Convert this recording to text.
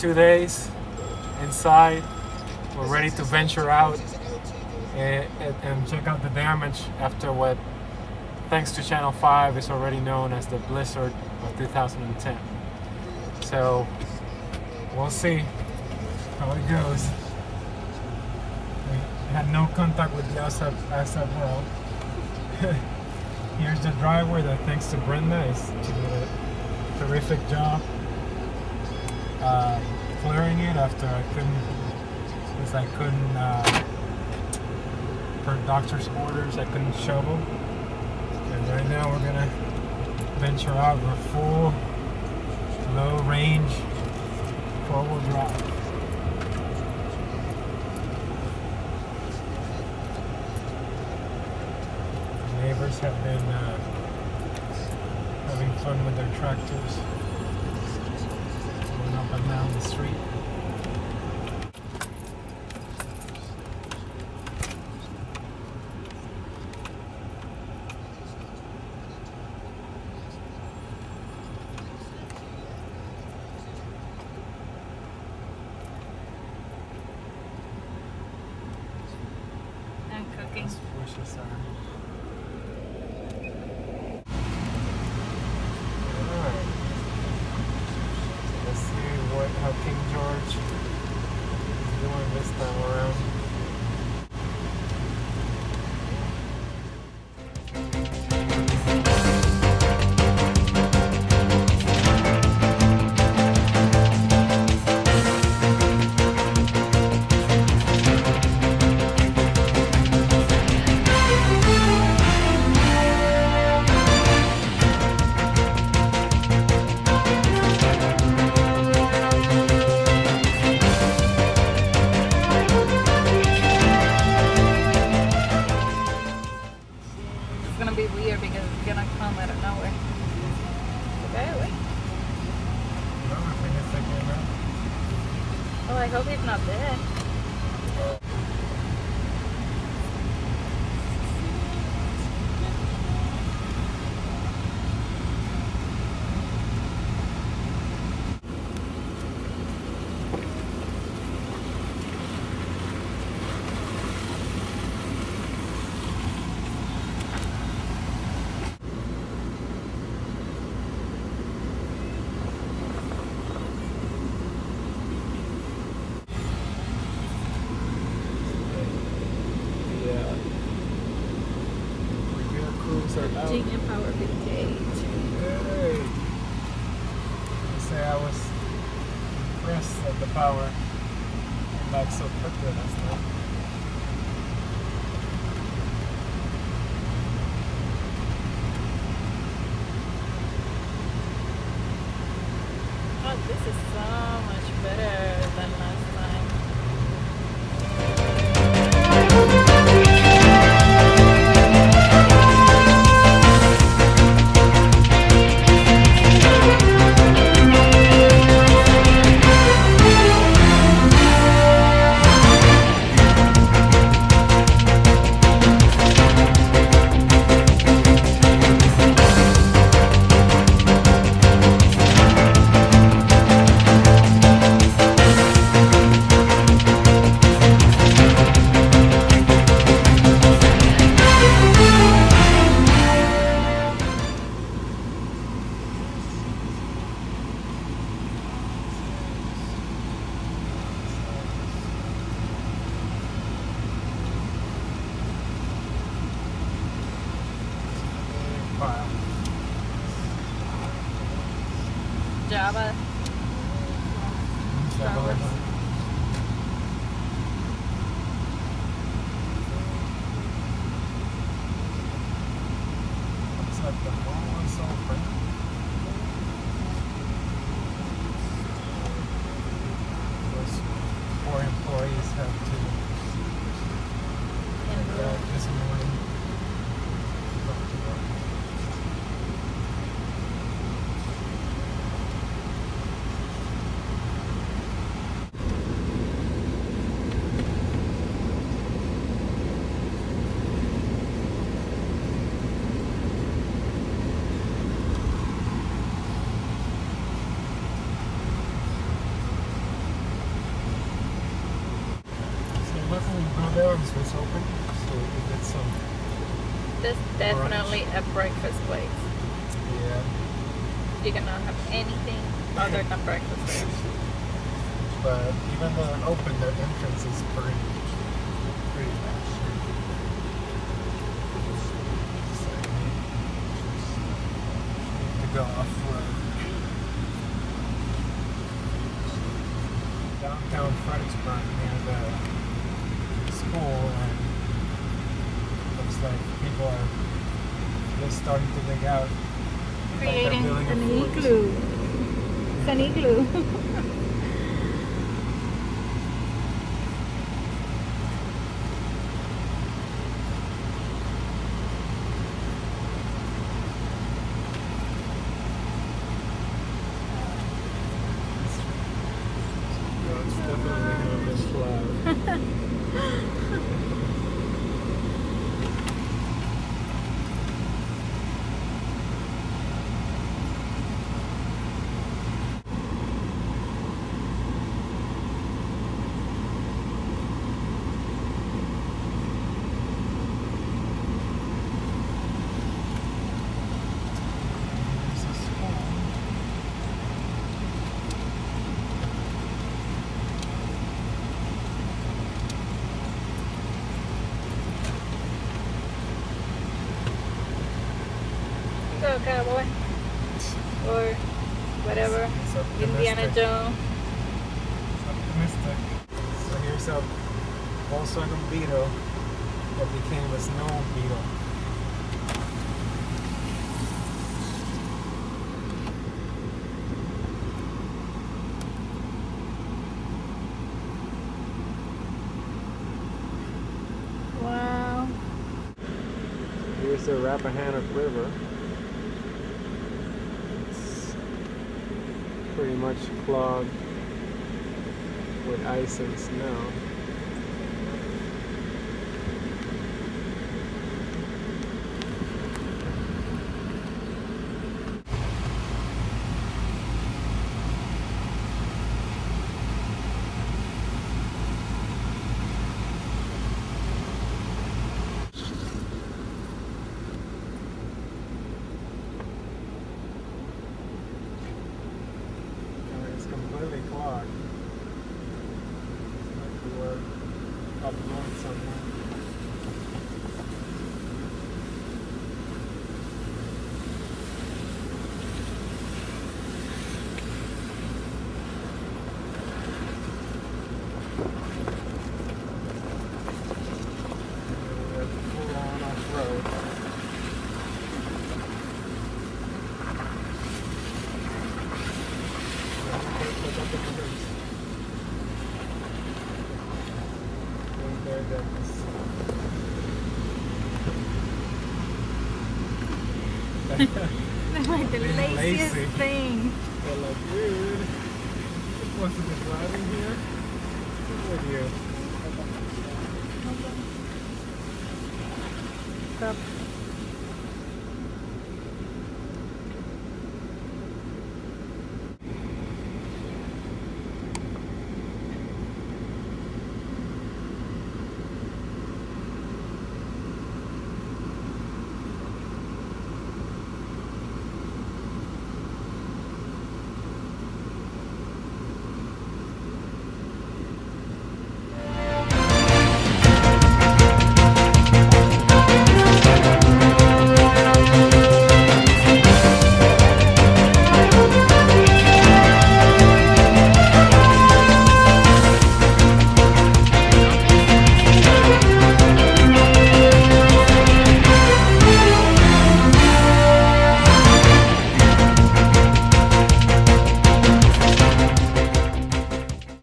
2 days inside. We're ready to venture out and check out the damage after what, thanks to Channel 5, is already known as the blizzard of 2010. So we'll see how it goes. We had no contact with the outside world. Here's the driveway that, thanks to Brenda, she did a terrific job clearing it after I couldn't, per doctor's orders, I couldn't shovel. And right now we're gonna venture out with a full, low range, 4-wheel drive. Neighbors have been having fun with their tractors, going up and down the street. I'm cooking. Wishes are. Let's see how King George is doing this time around. It's gonna be weird because it's gonna come out of nowhere. Okay, wait. No, I think it's taking it out. Oh, I hope he's not dead. Virginia Power 58. Hey. I say I was impressed at the power. Came back so quickly last night. Oh, this is so much better than last time. Java. Star Wars. Looks like the whole is open. Those 4 employees have to this morning. Go to work. Definitely a breakfast place. Yeah. You cannot have anything other than breakfast there. But even though they're open, their entrance is pretty bad. So you need to go off-road. Downtown Fredericksburg near the school, and looks like people are just starting to dig out. Creating building a an fort. igloo. It's an igloo. Yeah, it's definitely gonna be flat. There's a school. Go, cowboy. Or whatever. It's optimistic. Indiana Jones. It's optimistic. So here's a Volkswagen Beetle that became a snow beetle. Wow. Here's the Rappahannock River. It's pretty much clogged with ice and snow. It's completely clogged. Like we were up north somewhere. We're full on off-road. They're like the Being laziest lazy. thing. They're like, dude, you're supposed to be driving here? What's with you? Stop.